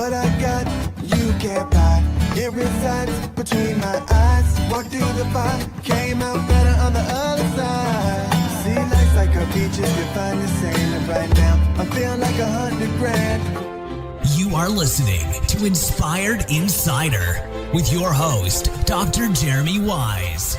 What I got, you can't buy. It resides between my eyes. Walked through the fire, came out better on the other side. See, life's like a beach if you find the same. And right now, I'm feeling like 100 grand. You are listening to Inspired Insider with your host, Dr. Jeremy Wise.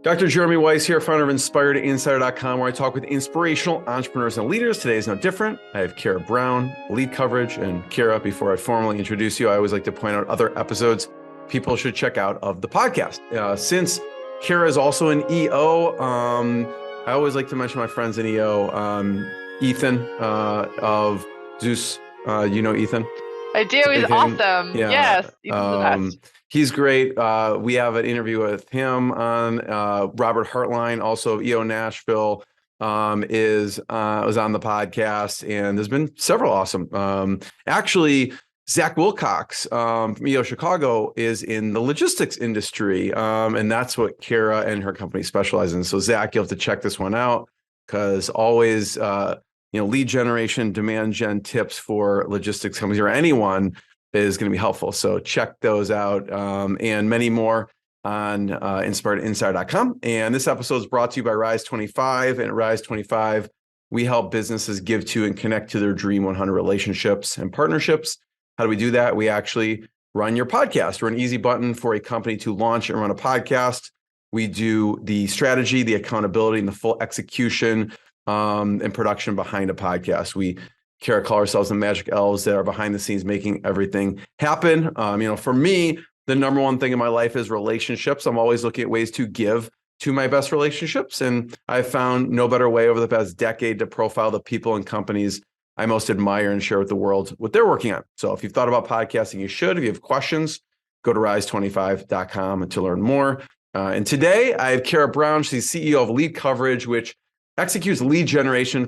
Dr. Jeremy Wise here, founder of InspiredInsider.com, where I talk with inspirational entrepreneurs and leaders. Today is no different. I have Kara Brown, LeadCoverage, and Kara, before I formally introduce you, I always like to point out other episodes people should check out of the podcast. Since Kara is also an EO, I always like to mention my friends in EO, Ethan of Zeus. You know Ethan? I do. He's awesome. Yeah. Yes. Ethan's the best. He's great. We have an interview with him on Robert Hartline, also EO Nashville, was on the podcast, and there's been several awesome. Actually, Zach Wilcox from EO Chicago is in the logistics industry, and that's what Kara and her company specialize in. So Zach, you'll have to check this one out, because always lead generation, demand gen tips for logistics companies or anyone is going to be helpful. So check those out and many more on InspiredInsider.com. And this episode is brought to you by Rise 25. And at Rise 25, we help businesses give to and connect to their Dream 100 relationships and partnerships. How do we do that? We actually run your podcast. We're an easy button for a company to launch and run a podcast. We do the strategy, the accountability, and the full execution and production behind a podcast. We call ourselves the magic elves that are behind the scenes making everything happen. For me, the number one thing in my life is relationships. I'm always looking at ways to give to my best relationships. And I've found no better way over the past decade to profile the people and companies I most admire and share with the world what they're working on. So if you've thought about podcasting, you should. If you have questions, go to rise25.com to learn more. And today I have Kara Brown. She's CEO of LeadCoverage, which executes lead generation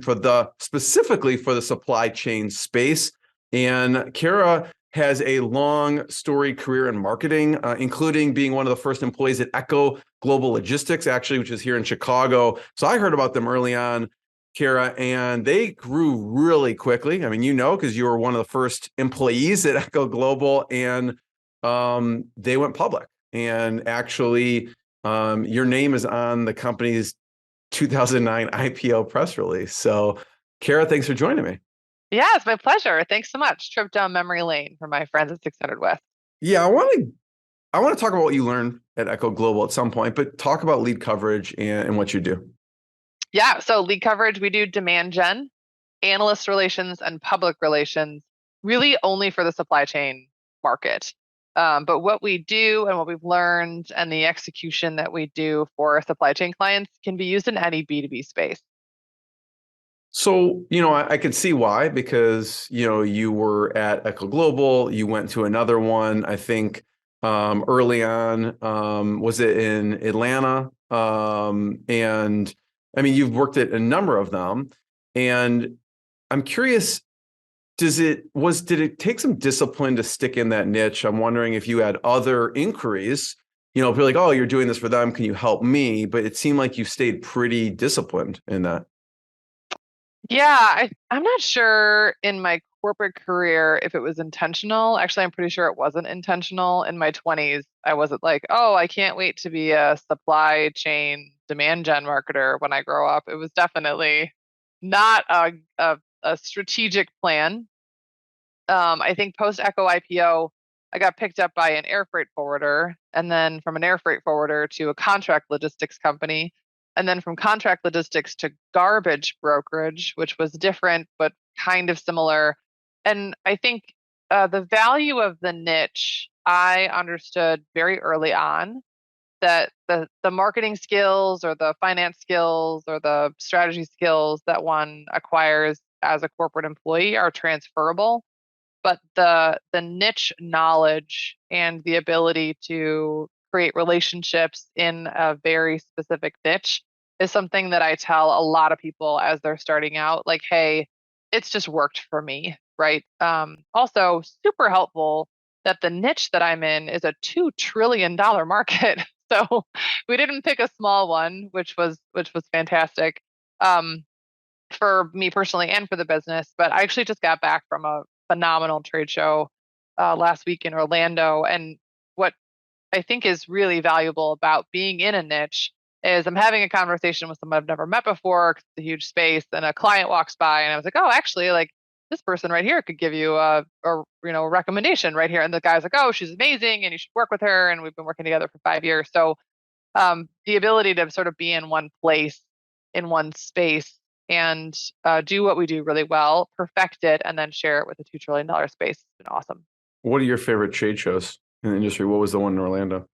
specifically for the supply chain space. And Kara has a long storied career in marketing, including being one of the first employees at Echo Global Logistics, actually, which is here in Chicago. So I heard about them early on, Kara, and they grew really quickly. I mean, because you were one of the first employees at Echo Global, and they went public. And actually, your name is on the company's 2009 IPO press release. So, Kara, thanks for joining me. Yeah, it's my pleasure. Thanks so much. Trip down memory lane for my friends at 600 West. Yeah, I want to talk about what you learned at Echo Global at some point, but talk about LeadCoverage and what you do. Yeah, so LeadCoverage, we do demand gen, analyst relations, and public relations, really only for the supply chain market. But what we do and what we've learned and the execution that we do for supply chain clients can be used in any B2B space. So, I could see why, because, you were at Echo Global, you went to another one, I think, early on, was it in Atlanta? And I mean, you've worked at a number of them, and I'm curious, did it take some discipline to stick in that niche? I'm wondering if you had other inquiries, if you're like, oh, you're doing this for them, can you help me? But it seemed like you stayed pretty disciplined in that. Yeah, I'm not sure in my corporate career if it was intentional. Actually, I'm pretty sure it wasn't intentional. In my 20s, I wasn't like, oh, I can't wait to be a supply chain demand gen marketer when I grow up. It was definitely not a strategic plan. I think post Echo IPO, I got picked up by an air freight forwarder, and then from an air freight forwarder to a contract logistics company, and then from contract logistics to garbage brokerage, which was different but kind of similar. And I think the value of the niche, I understood very early on that the marketing skills or the finance skills or the strategy skills that one acquires as a corporate employee are transferable, but the niche knowledge and the ability to create relationships in a very specific niche is something that I tell a lot of people as they're starting out, like, hey, it's just worked for me, right? Also super helpful that the niche that I'm in is a $2 trillion market. So we didn't pick a small one, which was fantastic for me personally and for the business. But I actually just got back from a phenomenal trade show last week in Orlando. And what I think is really valuable about being in a niche is I'm having a conversation with someone I've never met before 'cause it's a huge space, and a client walks by and I was like, oh, actually, like this person right here could give you a recommendation right here. And the guy's like, oh, she's amazing and you should work with her. And we've been working together for 5 years. So the ability to sort of be in one place, in one space, and do what we do really well, perfect it, and then share it with a $2 trillion space has been awesome. What are your favorite trade shows in the industry? What was the one in Orlando?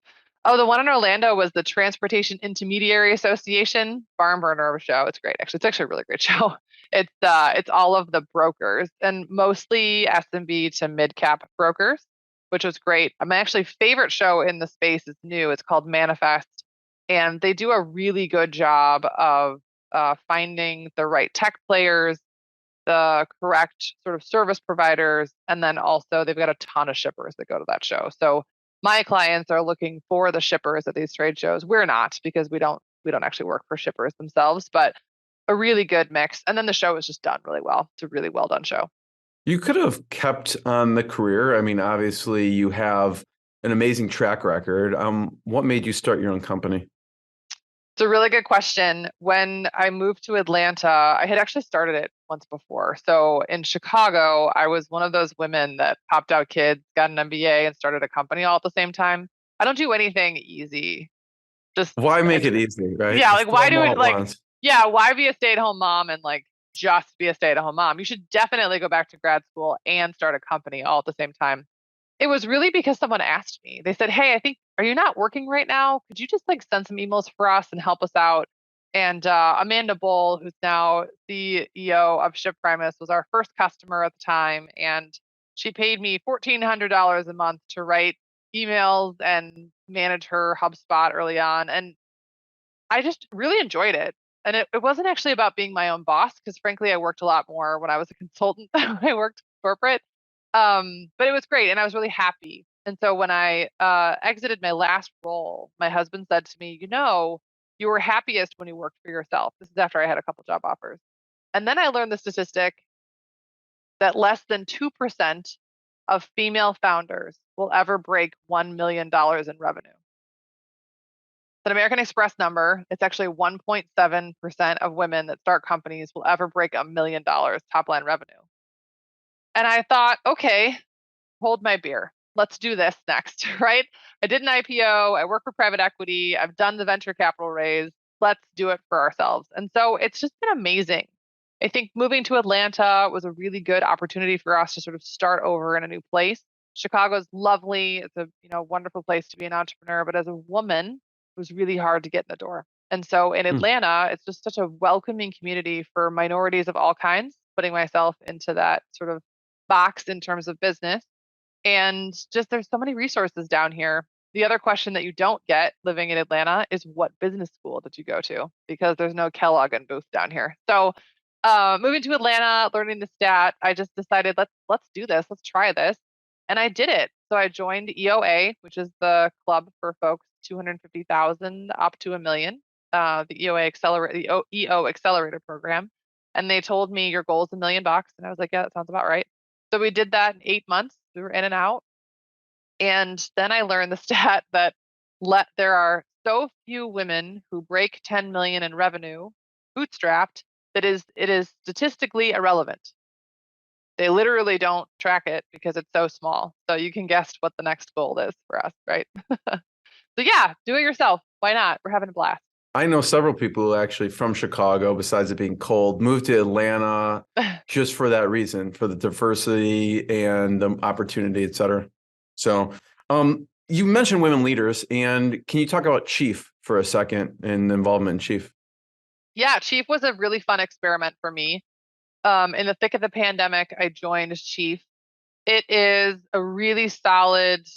Oh, the one in Orlando was the Transportation Intermediary Association barn burner of a show. It's great, actually. It's actually a really great show. It's all of the brokers and mostly SMB to mid cap brokers, which was great. My actually favorite show in the space is new. It's called Manifest, and they do a really good job of finding the right tech players, the correct sort of service providers, and then also they've got a ton of shippers that go to that show. So my clients are looking for the shippers at these trade shows. We're not, because we don't actually work for shippers themselves, but a really good mix. And then the show was just done really well. It's a really well done show. You could have kept on the career. I mean, obviously you have an amazing track record. What made you start your own company? It's a really good question. When I moved to Atlanta, I had actually started it once before. So in Chicago, I was one of those women that popped out kids, got an MBA, and started a company all at the same time. I don't do anything easy. Just Why make it easy, right? yeah, Just like why throw do them it all at like once. yeah, why be a stay-at-home mom and like just be a stay-at-home mom? You should definitely go back to grad school and start a company all at the same time. It was really because someone asked me. They said, "Hey, are you not working right now? Could you just like send some emails for us and help us out?" And Amanda Bull, who's now CEO of Ship Primus, was our first customer at the time, and she paid me $1,400 a month to write emails and manage her HubSpot early on. And I just really enjoyed it. And it wasn't actually about being my own boss, because frankly, I worked a lot more when I was a consultant than when I worked corporate. But it was great, and I was really happy. And so when I exited my last role, my husband said to me, you were happiest when you worked for yourself. This is after I had a couple job offers. And then I learned the statistic that less than 2% of female founders will ever break $1 million in revenue. It's an American Express number. It's actually 1.7% of women that start companies will ever break $1 million top line revenue. And I thought, okay, hold my beer. Let's do this next, right? I did an IPO. I work for private equity. I've done the venture capital raise. Let's do it for ourselves. And so it's just been amazing. I think moving to Atlanta was a really good opportunity for us to sort of start over in a new place. Chicago's lovely. It's a wonderful place to be an entrepreneur, but as a woman, it was really hard to get in the door. And so in Atlanta, it's just such a welcoming community for minorities of all kinds, putting myself into that sort of box in terms of business. And just there's so many resources down here. The other question that you don't get living in Atlanta is, what business school did you go to? Because there's no Kellogg and booth down here. So moving to Atlanta, learning the stat, I just decided let's do this. Let's try this. And I did it. So I joined EOA, which is the club for folks 250,000 up to $1 million, the EO Accelerator program. And they told me your goal is $1 million. And I was like, yeah, that sounds about right. So we did that in 8 months. We were in and out. And then I learned the stat that there are so few women who break 10 million in revenue bootstrapped that it is statistically irrelevant. They literally don't track it because it's so small. So you can guess what the next goal is for us, right? So yeah, do it yourself. Why not? We're having a blast. I know several people who actually from Chicago, besides it being cold, moved to Atlanta just for that reason, for the diversity and the opportunity, et cetera. So you mentioned women leaders, and can you talk about Chief for a second and involvement in Chief? Yeah, Chief was a really fun experiment for me. In the thick of the pandemic, I joined Chief. It is a really solid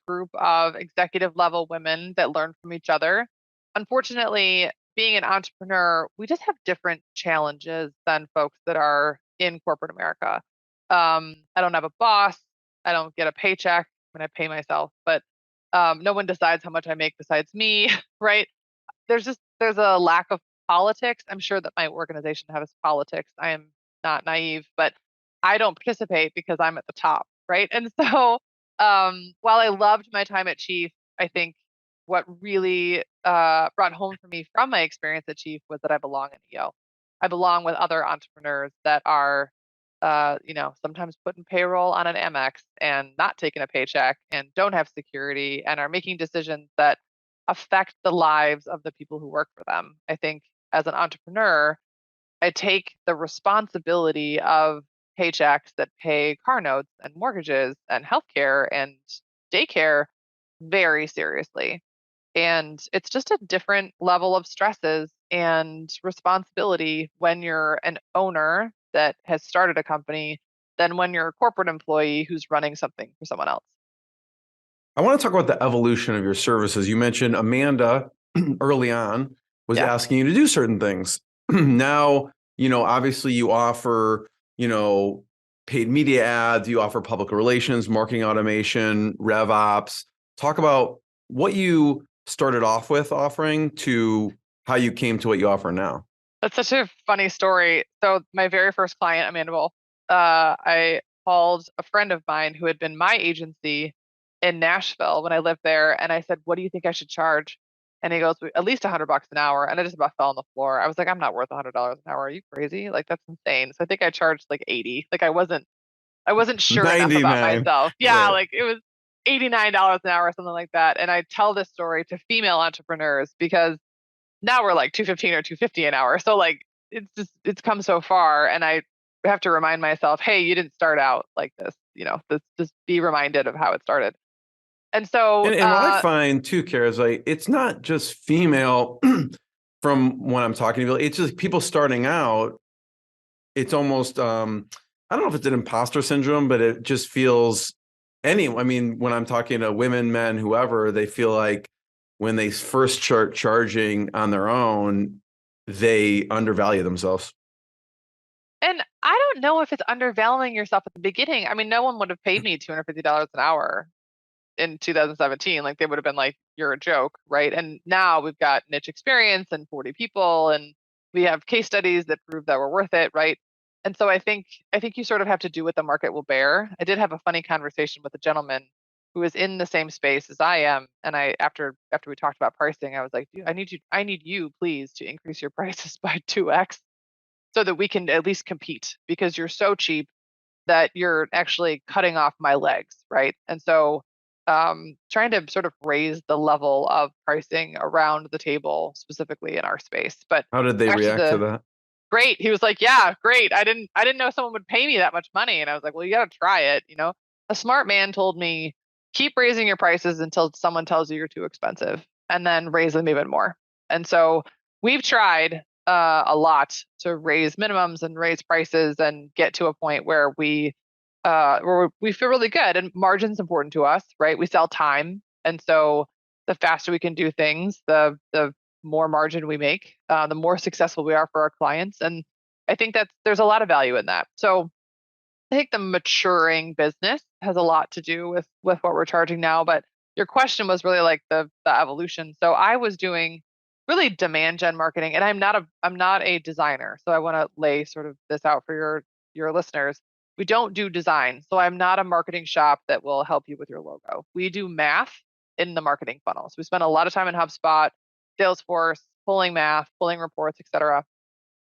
group of executive level women that learn from each other. Unfortunately, being an entrepreneur, we just have different challenges than folks that are in corporate America. I don't have a boss. I don't get a paycheck when I pay myself, but no one decides how much I make besides me, right? There's a lack of politics. I'm sure that my organization has politics. I am not naive, but I don't participate because I'm at the top, right? And so while I loved my time at Chief, I think what really brought home for me from my experience at Chief was that I belong in EO. I belong with other entrepreneurs that are, sometimes putting payroll on an Amex and not taking a paycheck and don't have security and are making decisions that affect the lives of the people who work for them. I think as an entrepreneur, I take the responsibility of paychecks that pay car notes and mortgages and healthcare and daycare very seriously. And it's just a different level of stresses and responsibility when you're an owner that has started a company than when you're a corporate employee who's running something for someone else. I want to talk about the evolution of your services. You mentioned Amanda early on was Yeah. asking you to do certain things. Now, obviously you offer, paid media ads, you offer public relations, marketing automation, rev ops. Talk about what you started off with offering to how you came to what you offer now. That's such a funny story. So my very first client, Amanda Wolf, I called a friend of mine who had been my agency in Nashville when I lived there, and I said, "What do you think I should charge?" And he goes, "At least $100 an hour." And I just about fell on the floor. I was like, "I'm not worth $100 an hour. Are you crazy? Like that's insane." So I think I charged like 80. Like I wasn't sure enough about 99. myself. Yeah, Right. like it was $89 an hour or something like that. And I tell this story to female entrepreneurs because now we're like 215 or 250 an hour. So like it's come so far, and I have to remind myself, hey, you didn't start out like this. Just be reminded of how it started. And so And what I find too, Kara, is like it's not just female from when I'm talking to people, it's just people starting out. It's almost I don't know if it's an imposter syndrome, but it just feels I mean, when I'm talking to women, men, whoever, they feel like when they first start charging on their own, they undervalue themselves. and I don't know if it's undervaluing yourself at the beginning. I mean, no one would have paid me $250 an hour in 2017. Like they would have been like, you're a joke, right? And now we've got niche experience and 40 people, and we have case studies that prove that we're worth it, right? And so I think you sort of have to do what the market will bear. I did have a funny conversation with a gentleman who is in the same space as I am, and after we talked about pricing, I was like, dude, I need you please to increase your prices by 2x so that we can at least compete, because you're so cheap that you're actually cutting off my legs, right? And so trying to sort of raise the level of pricing around the table, specifically in our space. But How did they back to react to the that? great, he was like, "Yeah, great. I didn't know someone would pay me that much money." And I was like, "Well, you got to try it." A smart man told me, "Keep raising your prices until someone tells you you're too expensive, and then raise them even more." And so we've tried a lot to raise minimums and raise prices and get to a point where we feel really good. And margin's important to us, right? We sell time, and so the faster we can do things, the more margin we make, the more successful we are for our clients. And I think there's a lot of value in that. So I think the maturing business has a lot to do with what we're charging now. But your question was really like the evolution. So I was doing really demand gen marketing, and I'm not a designer. So I want to lay sort of this out for your listeners. We don't do design. So I'm not a marketing shop that will help you with your logo. We do math in the marketing funnel. So we spend a lot of time in HubSpot, Salesforce, pulling math, pulling reports, et cetera.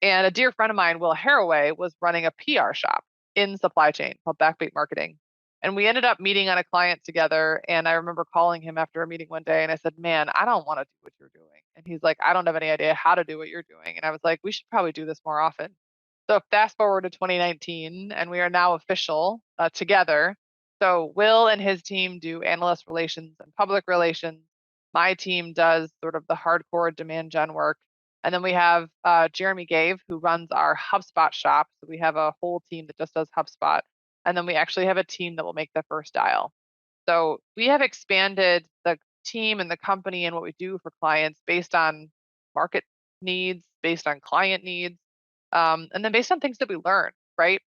And a dear friend of mine, Will Haraway, was running a PR shop in supply chain called Backbeat Marketing. And we ended up meeting on a client together. And I remember calling him after a meeting one day and I said, "Man, I don't want to do what you're doing." And he's like, "I don't have any idea how to do what you're doing." And I was like, "We should probably do this more often." So fast forward to 2019, and we are now official together. So Will and his team do analyst relations and public relations. My team does sort of the hardcore demand gen work. And then we have Jeremy Gave, who runs our HubSpot shop. So we have a whole team that just does HubSpot. And then we actually have a team that will make the first dial. So we have expanded the team and the company and what we do for clients based on market needs, based on client needs, and then based on things that we learn, right?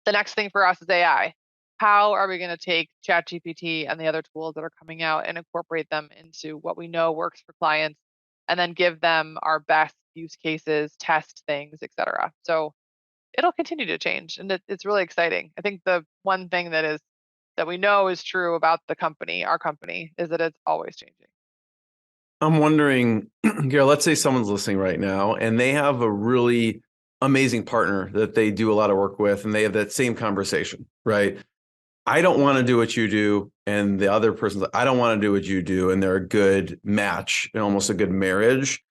The next thing for us is AI. How are we going to take ChatGPT and the other tools that are coming out and incorporate them into what we know works for clients, and then give them our best use cases, test things, et cetera? So it'll continue to change, and it's really exciting. I think the one thing that we know is true about the company, our company, is that it's always changing. I'm wondering, Gail, let's say someone's listening right now and they have a really amazing partner that they do a lot of work with, and they have that same conversation, right? I don't want to do what you do. And the other person's like, I don't want to do what you do. And they're a good match and almost a good marriage.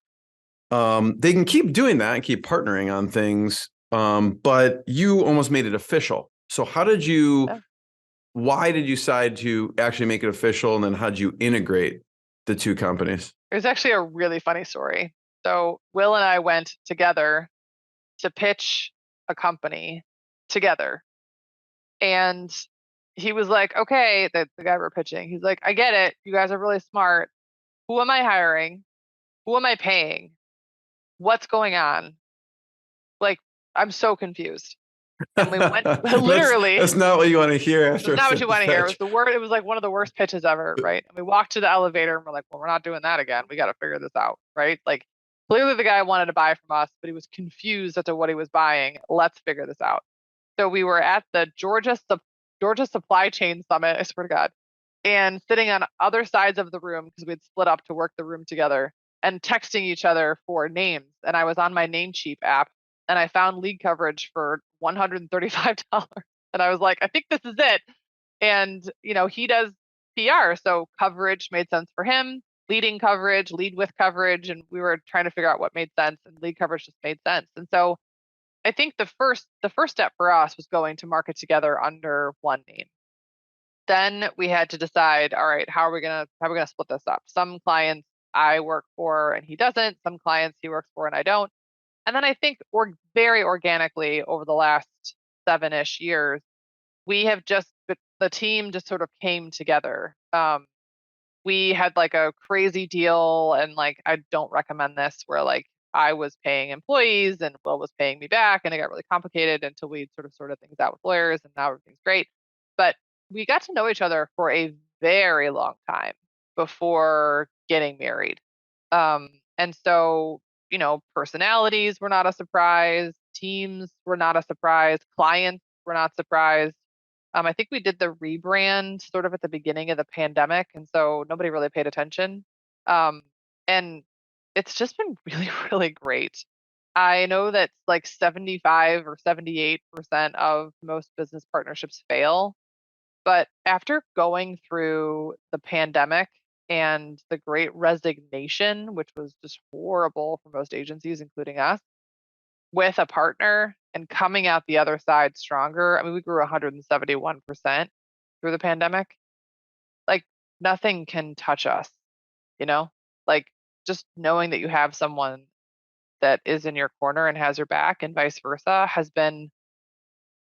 They can keep doing that and keep partnering on things. But you almost made it official. So Yeah. why did you decide to actually make it official? And then how did you integrate the two companies? It was actually a really funny story. So Will and I went together to pitch a company together. And he was like, okay, the guy we're pitching, he's like, I get it. You guys are really smart. Who am I hiring? Who am I paying? What's going on? Like, I'm so confused. And we went literally. That's not what you want to hear after. It's not what you want to hear. It was the word. It was like one of the worst pitches ever, right? And we walked to the elevator and we're like, well, we're not doing that again. We got to figure this out, right? Like, clearly the guy wanted to buy from us, but he was confused as to what he was buying. Let's figure this out. So we were at the Georgia Supply Chain Summit, I swear to God, and sitting on other sides of the room because we'd split up to work the room together and texting each other for names. And I was on my Namecheap app and I found LeadCoverage for $135. And I was like, I think this is it. And, he does PR. So coverage made sense for him, leading coverage, lead with coverage. And we were trying to figure out what made sense, and LeadCoverage just made sense. And so I think the first step for us was going to market together under one name. Then we had to decide, all right, how are we gonna split this up? Some clients I work for and he doesn't. Some clients he works for and I don't. And then I think very organically over the last 7-ish years, the team just sort of came together. We had like a crazy deal, and like, I don't recommend this, where like I was paying employees and Will was paying me back, and it got really complicated until we sort of sorted things out with lawyers, and now everything's great. But we got to know each other for a very long time before getting married. And so, personalities were not a surprise, teams were not a surprise, clients were not surprised. I think we did the rebrand sort of at the beginning of the pandemic, and so nobody really paid attention. And it's just been really, really great. I know that like 75 or 78% of most business partnerships fail. But after going through the pandemic and the great resignation, which was just horrible for most agencies, including us, with a partner and coming out the other side stronger, I mean, we grew 171% through the pandemic. Like, nothing can touch us, like, just knowing that you have someone that is in your corner and has your back and vice versa has been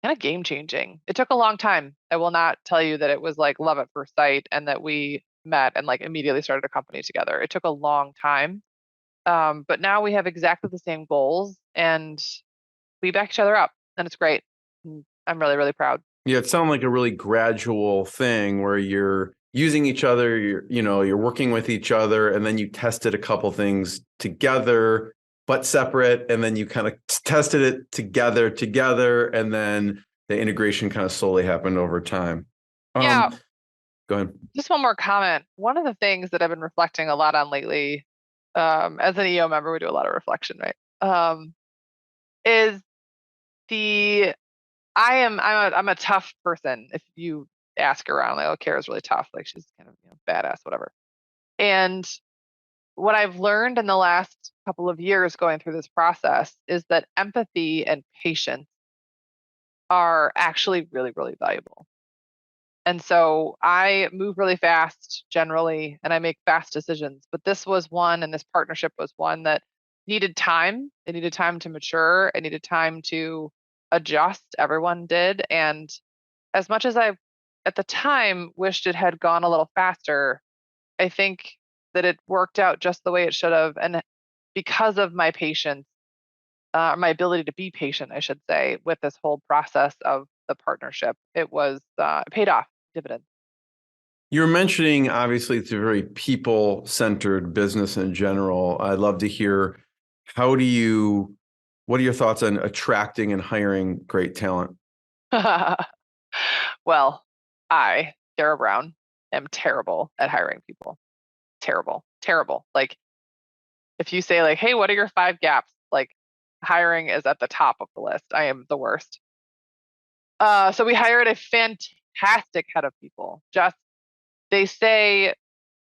kind of game changing. It took a long time. I will not tell you that it was like love at first sight and that we met and like immediately started a company together. It took a long time. But now we have exactly the same goals and we back each other up, and it's great. I'm really, really proud. Yeah, it sounded like a really gradual thing where you're using each other, you're working with each other, and then you tested a couple things together, but separate, and then you kind of tested it together, and then the integration kind of slowly happened over time. Yeah. Go ahead. Just one more comment. One of the things that I've been reflecting a lot on lately, as an EO member, we do a lot of reflection, right? Is I'm a tough person. If you ask around, like, oh, Kara's really tough. Like, she's kind of badass, whatever. And what I've learned in the last couple of years going through this process is that empathy and patience are actually really, really valuable. And so I move really fast generally, and I make fast decisions. But this was one, and this partnership was one that needed time. It needed time to mature. It needed time to adjust. Everyone did. And as much as I, at the time, wished it had gone a little faster, I think that it worked out just the way it should have. And because of my patience, my ability to be patient, I should say, with this whole process of the partnership, it paid off dividends. You're mentioning, obviously, it's a very people-centered business in general. I'd love to hear, how do you What are your thoughts on attracting and hiring great talent? Well, I, Sarah Brown, am terrible at hiring people. Terrible, terrible. Like if you say like, hey, what are your 5 gaps? Like hiring is at the top of the list. I am the worst. So we hired a fantastic head of people. Just they say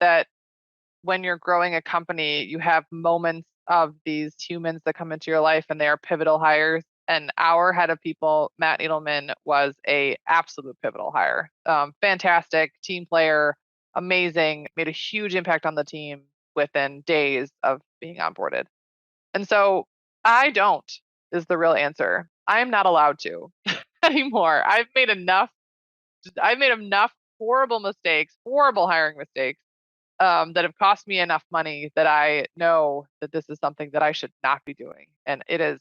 that when you're growing a company, you have moments of these humans that come into your life and they are pivotal hires. And our head of people, Matt Edelman, was a absolute pivotal hire. Fantastic team player, amazing, made a huge impact on the team within days of being onboarded. And so I don't is the real answer. I'm not allowed to anymore. I've made enough horrible mistakes, horrible hiring mistakes that have cost me enough money that I know that this is something that I should not be doing. And it is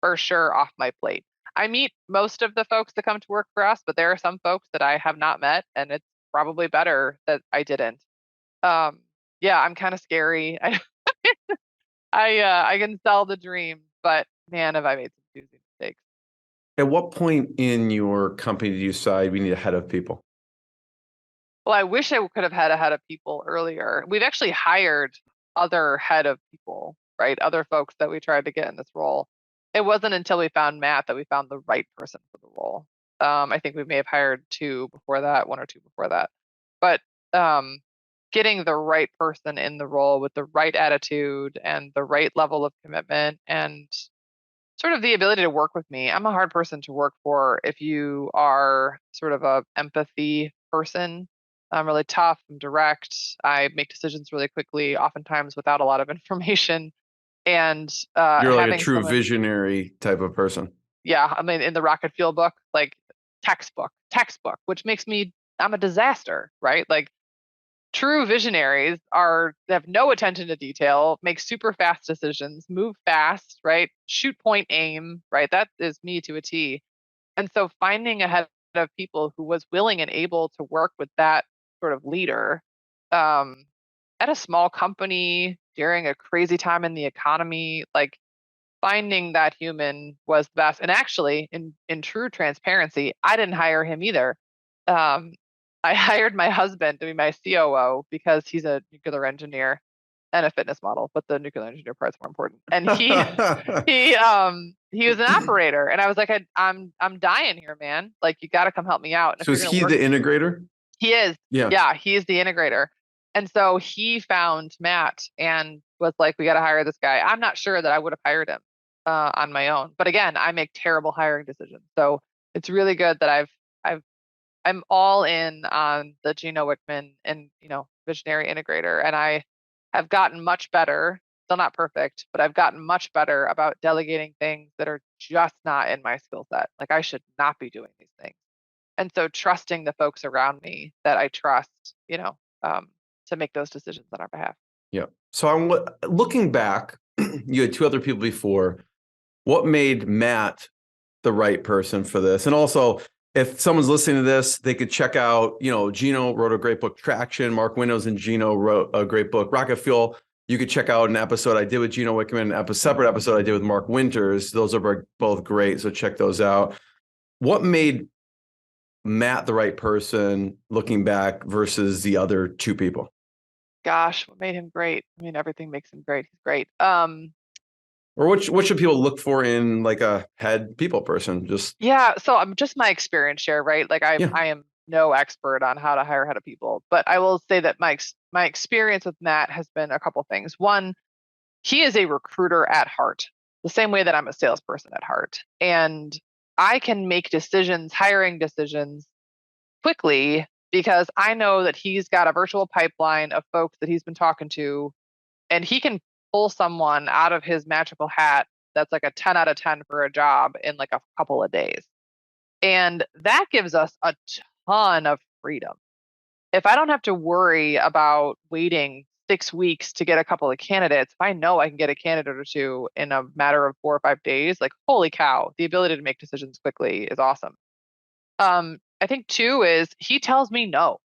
for sure off my plate. I meet most of the folks that come to work for us, but there are some folks that I have not met, and it's probably better that I didn't. Yeah, I'm kind of scary. I can sell the dream, but man, have I made some doozy mistakes. At what point in your company did you decide we need a head of people? Well, I wish I could have had a head of people earlier. We've actually hired other head of people, right? Other folks that we tried to get in this role. It wasn't until we found Matt that we found the right person for the role. I think we may have hired 2 before that, 1 or 2 before that. But getting the right person in the role with the right attitude and the right level of commitment and sort of the ability to work with me. I'm a hard person to work for if you are sort of a empathy person. I'm really tough, I'm direct, I make decisions really quickly, oftentimes without a lot of information. And You're like a having true someone, visionary type of person. yeah, I mean, in the Rocket Fuel book, like textbook, which makes me, I'm a disaster, right? Like true visionaries have no attention to detail, make super fast decisions, move fast, right? Shoot, point, aim, right? That is me to a T. And so finding a head of people who was willing and able to work with that sort of leader at a small company during a crazy time in the economy, like finding that human was the best. And actually, in true transparency, I didn't hire him either. Um, I hired my husband to be my COO because he's a nuclear engineer and a fitness model, but the nuclear engineer part's more important. And he was an operator, and I was like, I'm dying here, man. Like you got to come help me out. And if So you're is gonna he work, the integrator? he is. Yeah. Yeah, he's the integrator. And so he found Matt and was like, we got to hire this guy. I'm not sure that I would have hired him on my own, but again, I make terrible hiring decisions. So it's really good that I'm all in on the Gino Wickman and visionary integrator, and I have gotten much better. Still not perfect, but I've gotten much better about delegating things that are just not in my skill set. Like I should not be doing these things, and so trusting the folks around me that I trust, to make those decisions on our behalf. Yeah. So I'm looking back, you had 2 other people before. What made Matt the right person for this? And also, if someone's listening to this, they could check out, Gino wrote a great book, Traction. Mark Windows and Gino wrote a great book, Rocket Fuel. You could check out an episode I did with Gino Wickman, a separate episode I did with Mark Winters. Those are both great. So check those out. What made Matt the right person looking back versus the other 2 people? Gosh, what made him great? I mean, everything makes him great. He's great. Or what should people look for in like a head people person? Yeah, so I'm just my experience share, right? Like Yeah. I am no expert on how to hire head of people, but I will say that my experience with Matt has been a couple things. One, he is a recruiter at heart, the same way that I'm a salesperson at heart. And I can make decisions, hiring decisions quickly because I know that he's got a virtual pipeline of folks that he's been talking to, and he can pull someone out of his magical hat that's like a 10 out of 10 for a job in like a couple of days. And that gives us a ton of freedom. If I don't have to worry about waiting 6 weeks to get a couple of candidates, if I know I can get a candidate or 2 in a matter of 4 or 5 days, like holy cow, the ability to make decisions quickly is awesome. I think 2 is he tells me no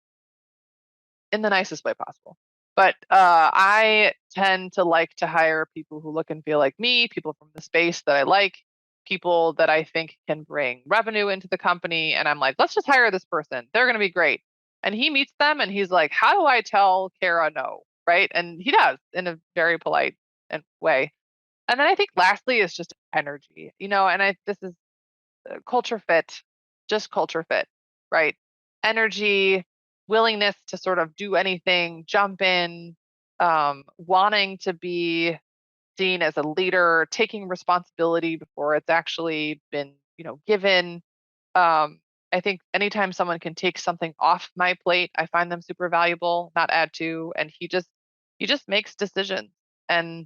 in the nicest way possible. But I tend to like to hire people who look and feel like me, people from the space that I like, people that I think can bring revenue into the company. And I'm like, let's just hire this person. They're going to be great. And he meets them and he's like, how do I tell Kara no? Right. And he does in a very polite way. And then I think lastly is just energy, and this is culture fit, just culture fit, right? Energy, willingness to sort of do anything, jump in, wanting to be seen as a leader, taking responsibility before it's actually been, given. I think anytime someone can take something off my plate, I find them super valuable, not add to. And he just makes decisions. And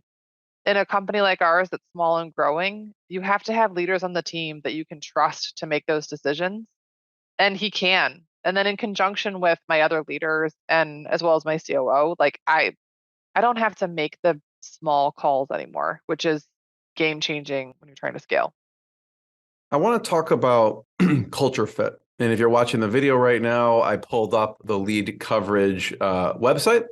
in a company like ours that's small and growing, you have to have leaders on the team that you can trust to make those decisions. And he can. And then in conjunction with my other leaders and as well as my COO, like I don't have to make the small calls anymore, which is game changing when you're trying to scale. I want to talk about culture fit. And if you're watching the video right now, I pulled up the LeadCoverage website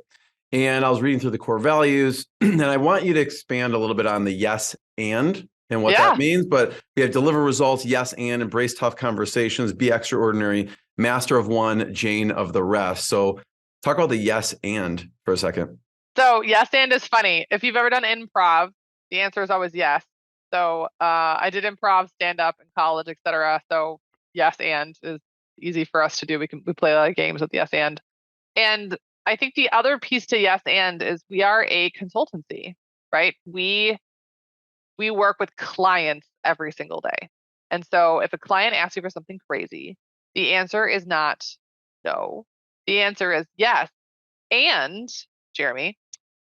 and I was reading through the core values. And I want you to expand a little bit on the yes and what that means. But we have deliver results, yes and, embrace tough conversations, be extraordinary, master of one, Jane of the rest. So talk about the yes and for a second. So yes and is funny. If you've ever done improv, the answer is always yes. So I did improv, stand up in college, etc. So yes and is easy for us to do. We play a lot of games with yes and. And I think the other piece to yes and is we are a consultancy, right? We work with clients every single day. And so if a client asks you for something crazy, the answer is not no. The answer is yes. And Jeremy,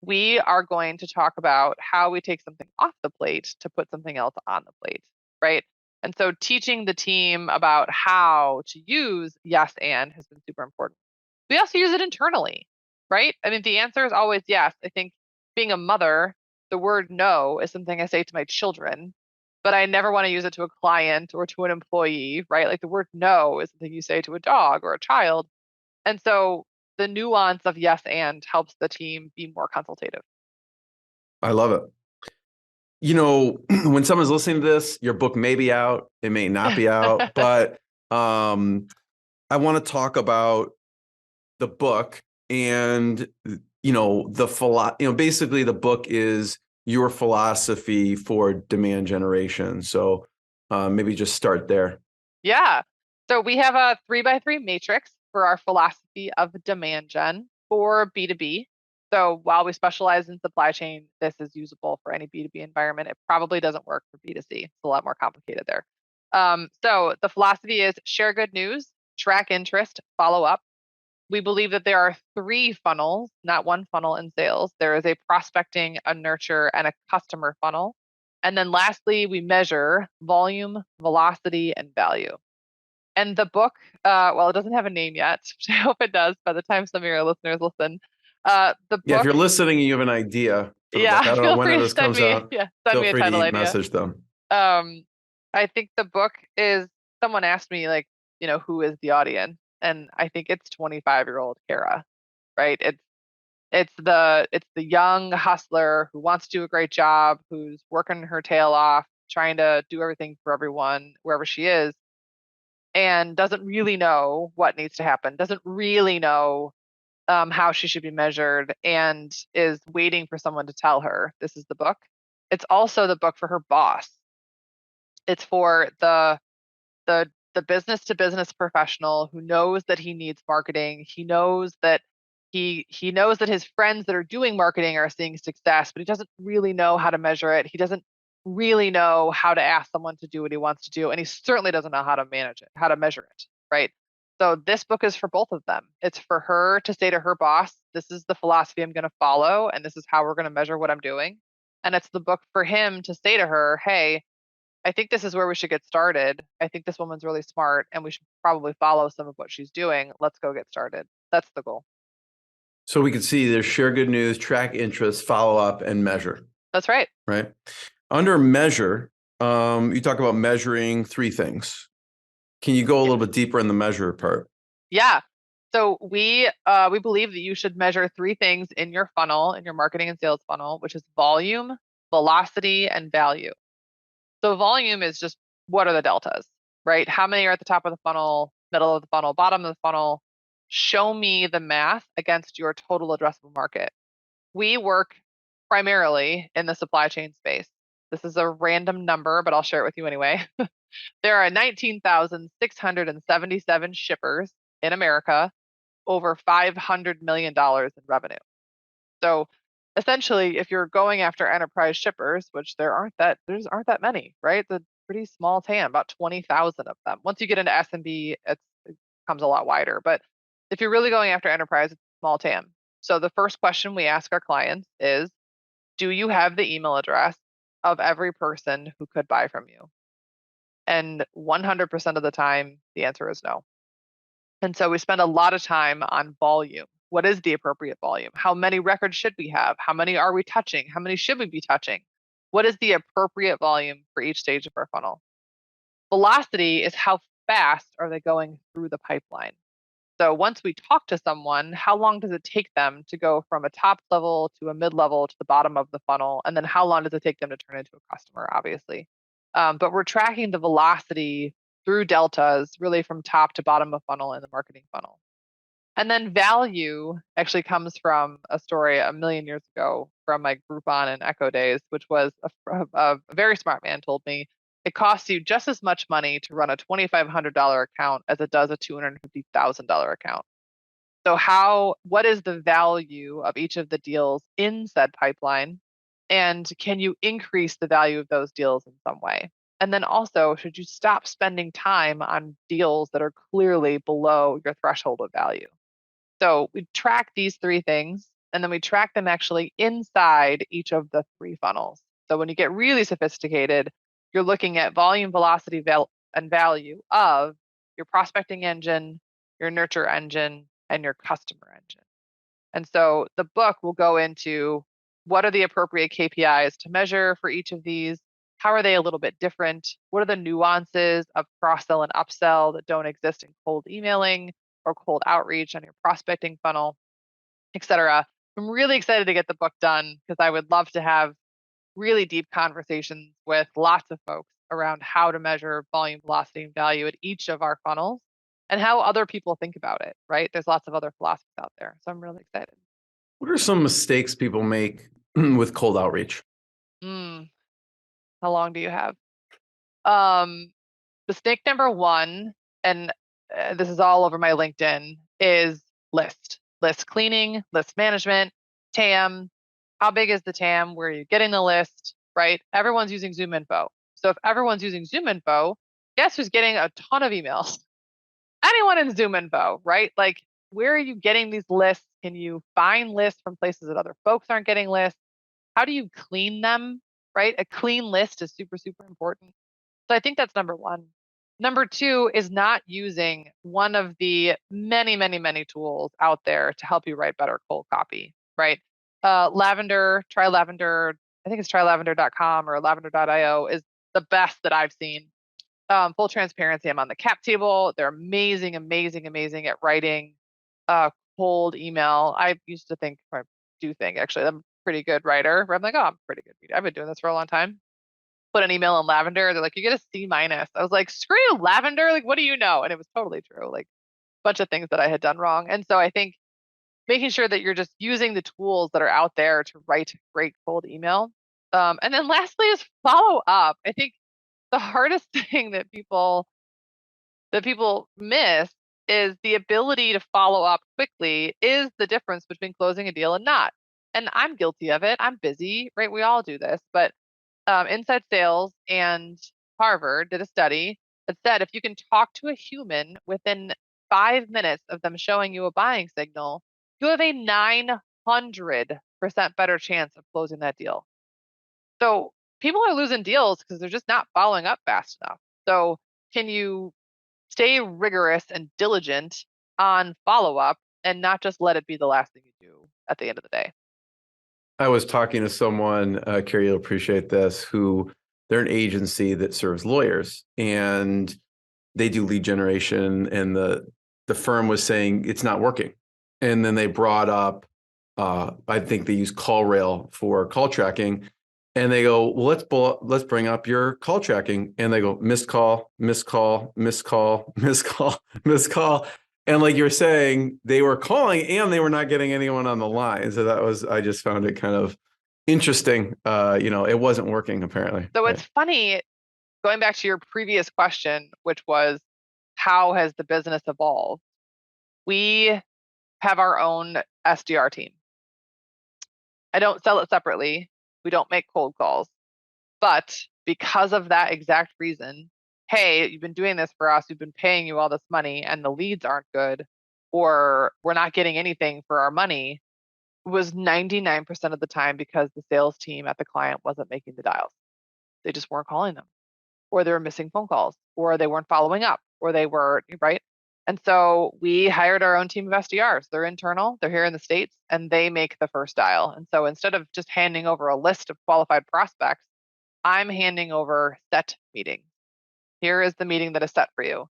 we are going to talk about how we take something off the plate to put something else on the plate, right? And so teaching the team about how to use yes and has been super important. We also use it internally, right? I mean, the answer is always yes. I think being a mother, the word no is something I say to my children, but I never want to use it to a client or to an employee, right? Like the word no is something you say to a dog or a child. And so the nuance of yes and helps the team be more consultative. I love it. When someone's listening to this, your book may be out, it may not be out, but I want to talk about the book and basically the book is your philosophy for demand generation. So maybe just start there. Yeah. So we have a 3x3 matrix for our philosophy of demand gen for B2B. So while we specialize in supply chain, this is usable for any B2B environment. It probably doesn't work for B2C. It's a lot more complicated there. So the philosophy is share good news, track interest, follow up. We believe that there are 3 funnels, not one funnel in sales. There is a prospecting, a nurture, and a customer funnel. And then lastly, we measure volume, velocity, and value. And the book, well, it doesn't have a name yet. I hope it does by the time some of your listeners listen. The book, if you're listening and you have an idea for the book, I don't know when this comes out. Send me a title idea. Message them. I think the book is, someone asked me who is the audience? And I think it's 25-year-old Kara, right? It's the young hustler who wants to do a great job, who's working her tail off, trying to do everything for everyone wherever she is, and doesn't really know what needs to happen, doesn't really know how she should be measured, and is waiting for someone to tell her this is the book. It's also the book for her boss. It's for the business to business professional who knows that he needs marketing. He knows that he knows that his friends that are doing marketing are seeing success, but he doesn't really know how to measure it. He doesn't really know how to ask someone to do what he wants to do. And he certainly doesn't know how to manage it, how to measure it, right? So this book is for both of them. It's for her to say to her boss, this is the philosophy I'm going to follow, and this is how we're going to measure what I'm doing. And it's the book for him to say to her, hey, I think this is where we should get started. I think this woman's really smart and we should probably follow some of what she's doing. Let's go get started. That's the goal. So we can see there's share good news, track interest, follow up, and measure. That's right. Right. Under measure, you talk about measuring 3 things. Can you go a little bit deeper in the measure part? Yeah. So we believe that you should measure three things in your funnel, in your marketing and sales funnel, which is volume, velocity, and value. So volume is just what are the deltas, right? How many are at the top of the funnel, middle of the funnel, bottom of the funnel? Show me the math against your total addressable market. We work primarily in the supply chain space. This is a random number, but I'll share it with you anyway. There are 19,677 shippers in America, over $500 million in revenue. So essentially, if you're going after enterprise shippers, which there aren't that many, right? It's a pretty small TAM, about 20,000 of them. Once you get into SMB, it becomes a lot wider. But if you're really going after enterprise, it's a small TAM. So the first question we ask our clients is, do you have the email address of every person who could buy from you? And 100% of the time, the answer is no. And so we spend a lot of time on volume. What is the appropriate volume? How many records should we have? How many are we touching? How many should we be touching? What is the appropriate volume for each stage of our funnel? Velocity is how fast are they going through the pipeline? So once we talk to someone, how long does it take them to go from a top level to a mid level to the bottom of the funnel? And then how long does it take them to turn into a customer, obviously? But we're tracking the velocity through deltas, really from top to bottom of funnel in the marketing funnel. And then value actually comes from a story a million years ago from my Groupon and Echo days, which was a very smart man told me, it costs you just as much money to run a $2,500 account as it does a $250,000 account. So what is the value of each of the deals in said pipeline? And can you increase the value of those deals in some way? And then also, should you stop spending time on deals that are clearly below your threshold of value? So we track these three things, and then we track them actually inside each of the three funnels. So when you get really sophisticated, you're looking at volume, velocity, and value of your prospecting engine, your nurture engine, and your customer engine. And so the book will go into what are the appropriate KPIs to measure for each of these? How are they a little bit different? What are the nuances of cross-sell and upsell that don't exist in cold emailing or cold outreach on your prospecting funnel, et cetera? I'm really excited to get the book done because I would love to have really deep conversations with lots of folks around how to measure volume, velocity, and value at each of our funnels and how other people think about it, right? There's lots of other philosophies out there. So I'm really excited. What are some mistakes people make with cold outreach? How long do you have? Mistake number one, and this is all over my LinkedIn, is list cleaning, list management, TAM. How big is the TAM? Where are you getting the list, right? Everyone's using ZoomInfo. So if everyone's using ZoomInfo, guess who's getting a ton of emails? Anyone in ZoomInfo, right? Like, where are you getting these lists? Can you find lists from places that other folks aren't getting lists? How do you clean them, right? A clean list is super, super important. So I think that's number one. Number two is not using one of the many, many, many tools out there to help you write better cold copy, right? Lavender, try Lavender. I think it's trylavender.com or lavender.io is the best that I've seen. Full transparency, I'm on the cap table. They're amazing, amazing, amazing at writing cold email. I used to think, or I do think actually, I'm a pretty good writer. I'm like, oh, I'm pretty good. I've been doing this for a long time. Put an email in Lavender. They're like, you get a C-. I was like, screw you, Lavender. Like, what do you know? And it was totally true. Like a bunch of things that I had done wrong. And so I think making sure that you're just using the tools that are out there to write great cold email. And then lastly is follow up. I think the hardest thing that people miss is the ability to follow up quickly is the difference between closing a deal and not. And I'm guilty of it. I'm busy, right? We all do this. But Inside Sales and Harvard did a study that said if you can talk to a human within 5 minutes of them showing you a buying signal, you have a 900% better chance of closing that deal. So people are losing deals because they're just not following up fast enough. So can you stay rigorous and diligent on follow-up and not just let it be the last thing you do at the end of the day? I was talking to someone, Carrie, you'll appreciate this, who they're an agency that serves lawyers and they do lead generation and the the firm was saying it's not working. And then they brought up, I think they use CallRail for call tracking. And they go, well, let's bring up your call tracking. And they go, missed call, missed call, missed call, missed call, missed call. And like you're saying, they were calling and they were not getting anyone on the line. So I just found it kind of interesting. It wasn't working apparently. So it's funny, going back to your previous question, which was, how has the business evolved? We have our own SDR team. I don't sell it separately. We don't make cold calls. But because of that exact reason, hey, you've been doing this for us, we've been paying you all this money and the leads aren't good, or we're not getting anything for our money, was 99% of the time because the sales team at the client wasn't making the dials. They just weren't calling them, or they were missing phone calls, or they weren't following up, or they were, right? And so we hired our own team of SDRs. They're internal, they're here in the States, and they make the first dial. And so instead of just handing over a list of qualified prospects, I'm handing over set meetings. Here is the meeting that is set for you.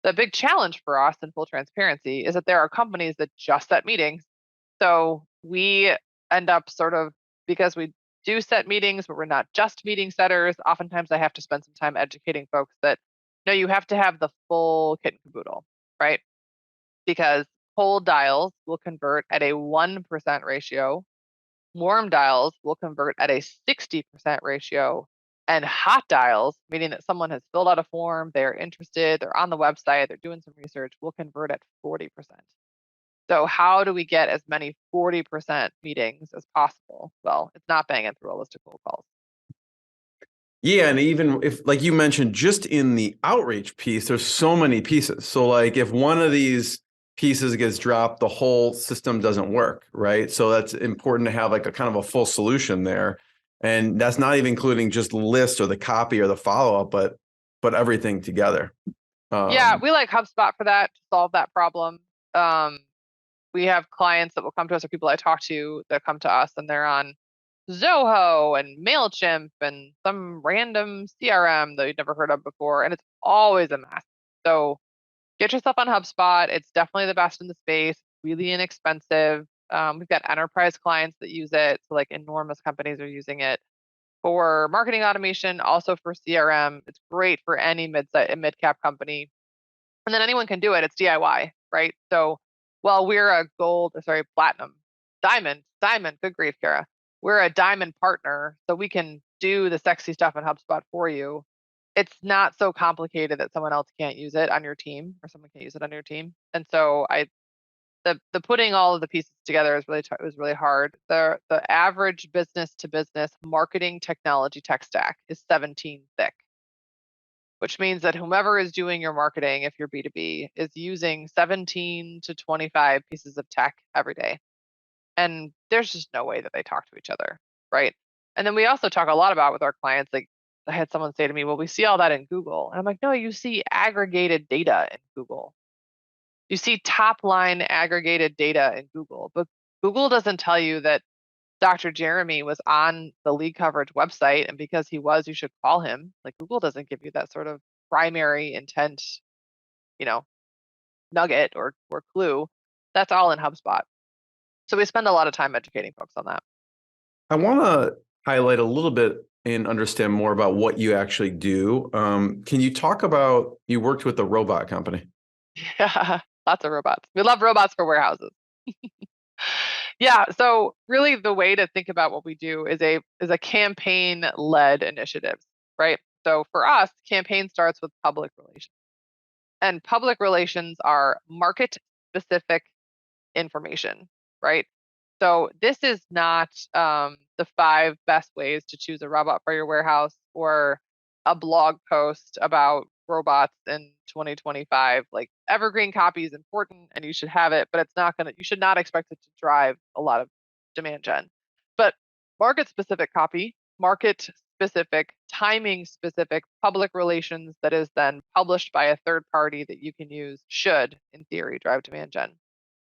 The big challenge for us, in full transparency, is that there are companies that just set meetings. So we end up sort of, because we do set meetings, but we're not just meeting setters, oftentimes I have to spend some time educating folks that, no, you have to have the full kit and caboodle, right? Because cold dials will convert at a 1% ratio, warm dials will convert at a 60% ratio, and hot dials, meaning that someone has filled out a form, they're interested, they're on the website, they're doing some research, will convert at 40%. So how do we get as many 40% meetings as possible? Well, it's not banging through a list of cold calls. Yeah, and even if, like you mentioned, just in the outreach piece, there's so many pieces. So like if one of these pieces gets dropped, the whole system doesn't work, right? So that's important to have like a kind of a full solution there. And that's not even including just list or the copy or the follow-up, but everything together. Yeah, we like HubSpot for that, to solve that problem. We have clients that will come to us, or people I talk to that come to us, and they're on Zoho and MailChimp and some random CRM that you've never heard of before, and it's always a mess. So get yourself on HubSpot. It's definitely the best in the space, really inexpensive. We've got enterprise clients that use it, so like enormous companies are using it for marketing automation, also for CRM. It's great for any mid-cap company. And then anyone can do it. It's DIY, right? So while we're a platinum, diamond, good grief, Kara. We're a diamond partner, so we can do the sexy stuff in HubSpot for you. It's not so complicated that someone else can't use it on your team, or someone can't use it on your team. And so the putting all of the pieces together is was really hard. The average business to business marketing technology tech stack is 17 thick, which means that whomever is doing your marketing, if you're B2B, is using 17 to 25 pieces of tech every day. And there's just no way that they talk to each other, right? And then we also talk a lot about with our clients, like I had someone say to me, well, we see all that in Google. And I'm like, no, you see aggregated data in Google. You see top line aggregated data in Google, but Google doesn't tell you that Dr. Jeremy was on the LeadCoverage website, and because he was, you should call him. Like Google doesn't give you that sort of primary intent, nugget or clue. That's all in HubSpot. So we spend a lot of time educating folks on that. I want to highlight a little bit and understand more about what you actually do. Can you talk about, you worked with a robot company? Yeah, lots of robots. We love robots for warehouses. Yeah, so really the way to think about what we do is a campaign-led initiative, right? So for us, campaign starts with public relations. And public relations are market-specific information, right? So this is not the 5 best ways to choose a robot for your warehouse, or a blog post about robots in 2025. Like, evergreen copy is important and you should have it, but you should not expect it to drive a lot of demand gen. But market-specific copy, market-specific, timing-specific public relations that is then published by a third party that you can use should, in theory, drive demand gen.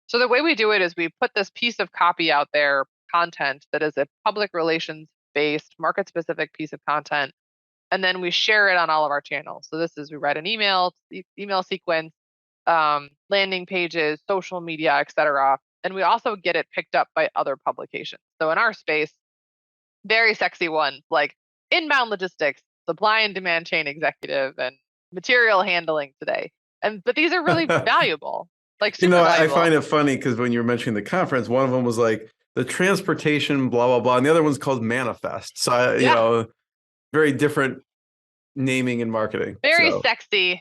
So the way we do it is we put this piece of copy out there, content that is a public relations based, market specific piece of content, and then we share it on all of our channels. So we write an email sequence. landing pages, social media, etc. And we also get it picked up by other publications. So in our space, very sexy ones like inbound logistics, supply and demand chain executive, and material handling today. But these are really valuable, like super I valuable. find it funny because when you were mentioning the conference, one of them was like the transportation, blah, blah, blah. And the other one's called Manifest. So, very different naming and marketing. Very So, sexy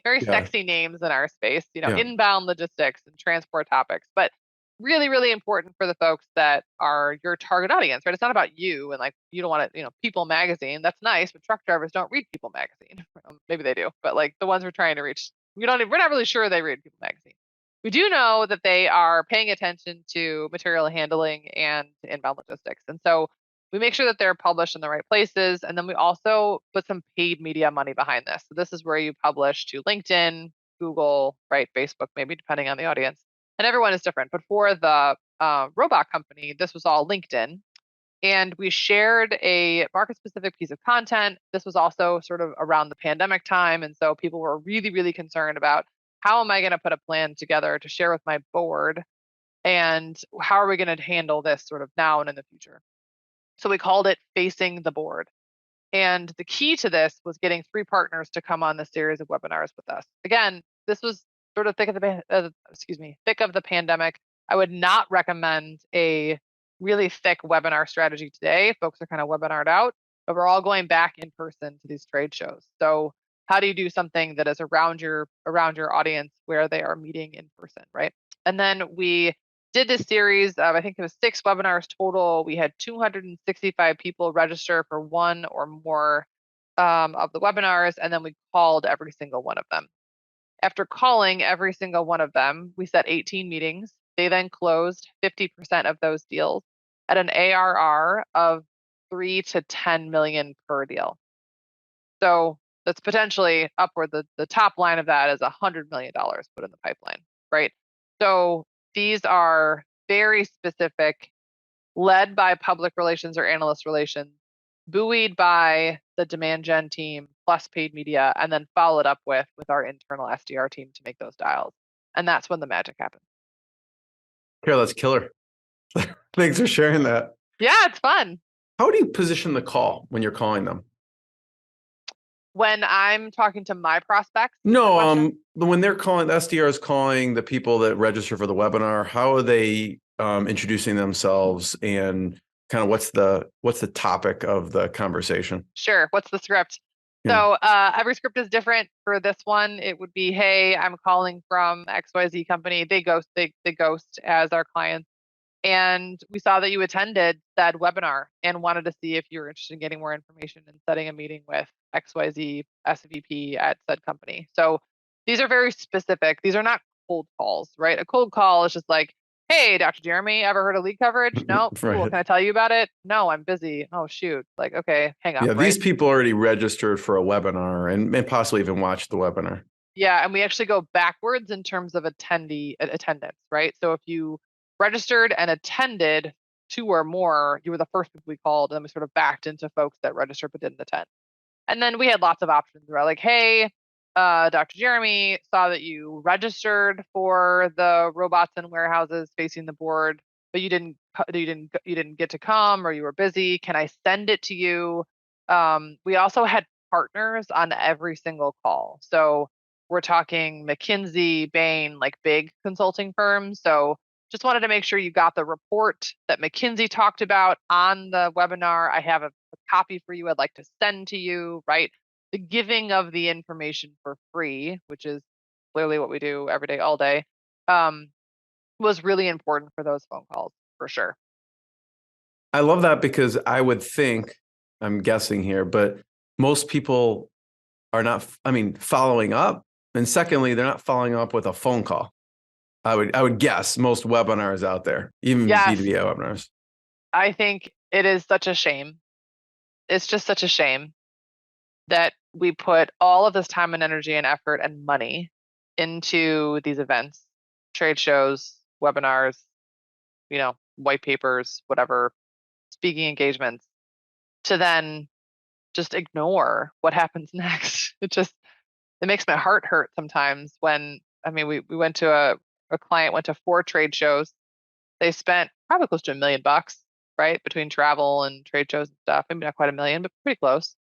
names in our space, Yeah. inbound logistics and transport topics, but really, really important for the folks that are your target audience, right? It's not about you and like, you don't want to, People Magazine, that's nice, but truck drivers don't read People Magazine. Maybe they do, but like the ones we're trying to reach, we're not really sure they read People Magazine. We do know that they are paying attention to material handling and inbound logistics. And so we make sure that they're published in the right places. And then we also put some paid media money behind this. So this is where you publish to LinkedIn, Google, right? Facebook, maybe depending on the audience. And everyone is different. But for the robot company, this was all LinkedIn. And we shared a market specific piece of content. This was also sort of around the pandemic time. And so people were really, really concerned about how am I going to put a plan together to share with my board? And how are we going to handle this sort of now and in the future? So we called it Facing the Board. And the key to this was getting 3 partners to come on this series of webinars with us. Again, this was sort of thick of the pandemic. I would not recommend a really thick webinar strategy today. Folks are kind of webinared out, but we're all going back in person to these trade shows. So how do you do something that is around your audience where they are meeting in person, right? And then we did this series of, I think it was 6 webinars total. We had 265 people register for one or more of the webinars, and then we called every single one of them. After calling every single one of them, we set 18 meetings. They then closed 50% of those deals at an ARR of 3 to 10 million per deal. So that's potentially upward. The top line of that is $100 million put in the pipeline, right? So these are very specific, led by public relations or analyst relations, buoyed by the demand gen team plus paid media, and then followed up with our internal SDR team to make those dials. And that's when the magic happens. Carol, that's killer. Thanks for sharing that. Yeah, it's fun. How do you position the call when you're calling them? When I'm talking to my prospects? No, when they're calling, the SDR is calling the people that register for the webinar, how are they introducing themselves, and kind of what's the topic of the conversation? Sure. What's the script? Yeah. So every script is different. For this one, it would be, hey, I'm calling from XYZ company. They ghost as our clients. And we saw that you attended that webinar and wanted to see if you were interested in getting more information and setting a meeting with XYZ SVP at said company. So these are very specific. These are not cold calls, right? A cold call is just like, hey, Dr. Jeremy, ever heard of LeadCoverage? No, Right. cool. Can I tell you about it? No, I'm busy. Oh, shoot. Like, okay, hang up. Yeah, right? these people already registered for a webinar and possibly even watched the webinar. Yeah, and we actually go backwards in terms of attendance, right? So if you registered and attended 2 or more, you were the first people we called, and then we sort of backed into folks that registered but didn't attend. And then we had lots of options. We're like, hey, Dr. Jeremy, saw that you registered for the robots and warehouses facing the board, but you didn't get to come, or you were busy. Can I send it to you? We also had partners on every single call. So we're talking McKinsey, Bain, like big consulting firms. So just wanted to make sure you got the report that McKinsey talked about on the webinar. I have a copy for you I'd like to send to you, right? The giving of the information for free, which is clearly what we do every day, all day, was really important for those phone calls, for sure. I love that because I would think, I'm guessing here, but most people are not, following up. And secondly, they're not following up with a phone call. I would guess most webinars out there, even B2B webinars. I think it is such a shame. It's just such a shame that we put all of this time and energy and effort and money into these events, trade shows, webinars, white papers, whatever, speaking engagements, to then just ignore what happens next. It makes my heart hurt sometimes when, we went to a client went to 4 trade shows. They spent probably close to $1 million, right? Between travel and trade shows and stuff. Maybe not quite $1 million, but pretty close.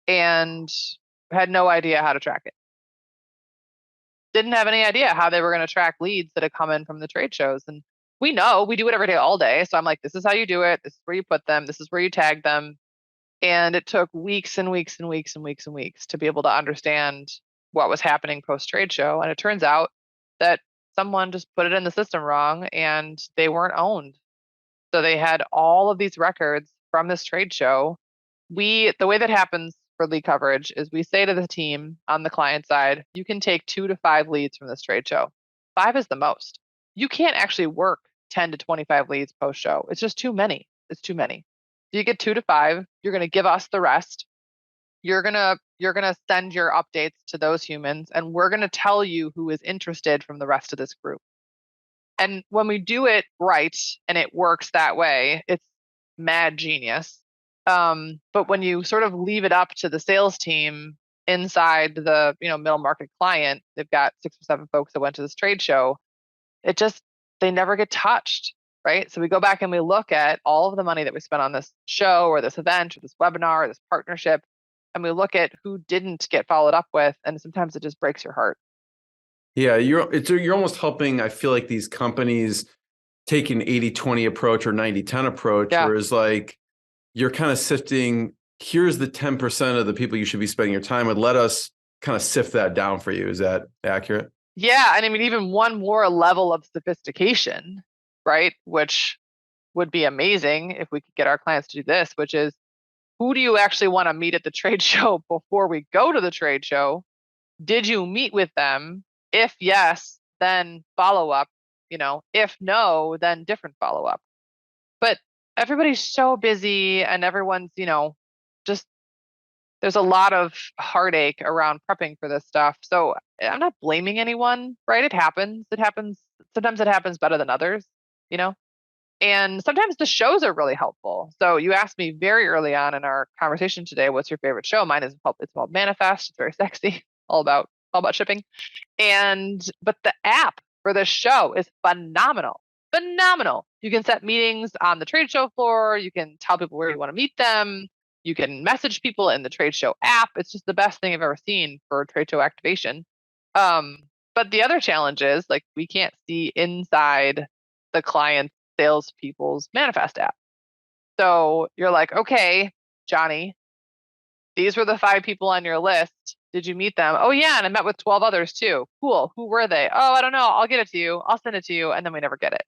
And had no idea how to track it. Didn't have any idea how they were going to track leads that had come in from the trade shows. And we do it every day, all day. So I'm like, this is how you do it. This is where you put them. This is where you tag them. And it took weeks and weeks and weeks and weeks and weeks to be able to understand what was happening post trade show. And it turns out that someone just put it in the system wrong and they weren't owned. So they had all of these records from this trade show. The way that happens for LeadCoverage is we say to the team on the client side, you can take 2 to 5 leads from this trade show. 5 is the most. You can't actually work 10 to 25 leads post show. It's just too many. It's too many. So you get 2 to 5, you're going to give us the rest. You're going to send your updates to those humans, and we're going to tell you who is interested from the rest of this group. And when we do it right and it works that way, it's mad genius. But when you sort of leave it up to the sales team inside the middle market client, they've got 6 or 7 folks that went to this trade show. They never get touched, right? So we go back and we look at all of the money that we spent on this show or this event or this webinar or this partnership, and we look at who didn't get followed up with, and sometimes it just breaks your heart. Yeah, you're almost helping, I feel like, these companies take an 80-20 approach or 90-10 approach, whereas like you're kind of sifting, here's the 10% of the people you should be spending your time with. Let us kind of sift that down for you. Is that accurate? Yeah. And I mean, even one more level of sophistication, right? Which would be amazing if we could get our clients to do this, which is, who do you actually want to meet at the trade show before we go to the trade show? Did you meet with them? If yes, then follow up. If no, then different follow up. But everybody's so busy and everyone's, just there's a lot of heartache around prepping for this stuff. So I'm not blaming anyone, right? It happens. Sometimes it happens better than others, and sometimes the shows are really helpful. So you asked me very early on in our conversation today, what's your favorite show? Mine is it's called Manifest. It's very sexy, all about shipping. But the app for this show is phenomenal. You can set meetings on the trade show floor. You can tell people where you want to meet them. You can message people in the trade show app. It's just the best thing I've ever seen for trade show activation. But the other challenge is, like, we can't see inside the client's salespeople's Manifest app. So you're like, okay, Johnny, these were the 5 people on your list. Did you meet them? Oh yeah, and I met with 12 others too. Cool. Who were they? Oh, I don't know. I'll get it to you. I'll send it to you. And then we never get it.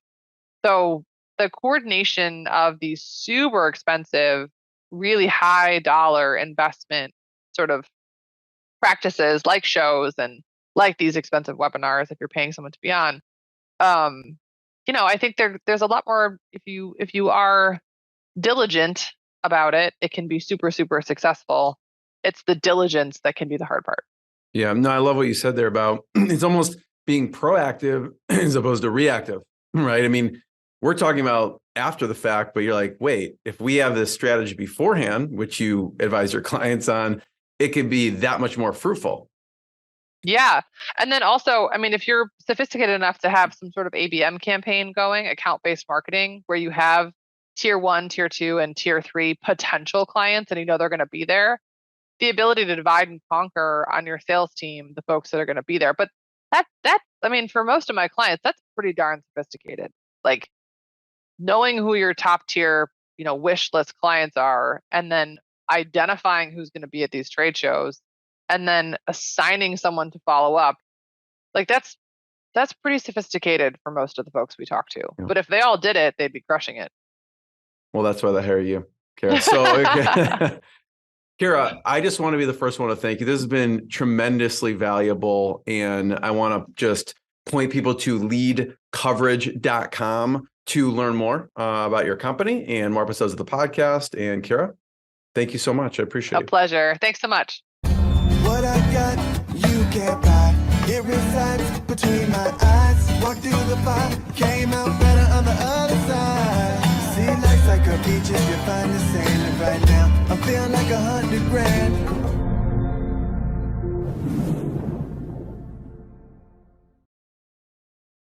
So the coordination of these super expensive, really high dollar investment sort of practices, like shows and like these expensive webinars, if you're paying someone to be on, I think there's a lot more. If you are diligent about it, it can be super, super successful. It's the diligence that can be the hard part. Yeah, no, I love what you said there about it's almost being proactive as opposed to reactive, right? I mean, we're talking about after the fact, but you're like, wait, if we have this strategy beforehand, which you advise your clients on, it could be that much more fruitful. Yeah. And then also, I mean, if you're sophisticated enough to have some sort of ABM campaign going, account-based marketing, where you have tier 1, tier 2, and tier 3 potential clients, and they're going to be there, the ability to divide and conquer on your sales team, the folks that are going to be there. But I mean, for most of my clients, that's pretty darn sophisticated. Like, knowing who your top tier, wish list clients are, and then identifying who's going to be at these trade shows, and then assigning someone to follow up. Like, that's pretty sophisticated for most of the folks we talk to. Yeah. But if they all did it, they'd be crushing it. Well, that's why they hire you, Kara. So, Kara, I just want to be the first one to thank you. This has been tremendously valuable. And I want to just point people to LeadCoverage.com to learn more about your company and more episodes of the podcast. And Kara, thank you so much. I appreciate it. A pleasure. Thanks so much. What I got, you can't buy. It resides between my eyes. Walked through the fire, came out better on the other side. See, life's like a beach if you find the sailing right now. I'm feeling like $100 grand.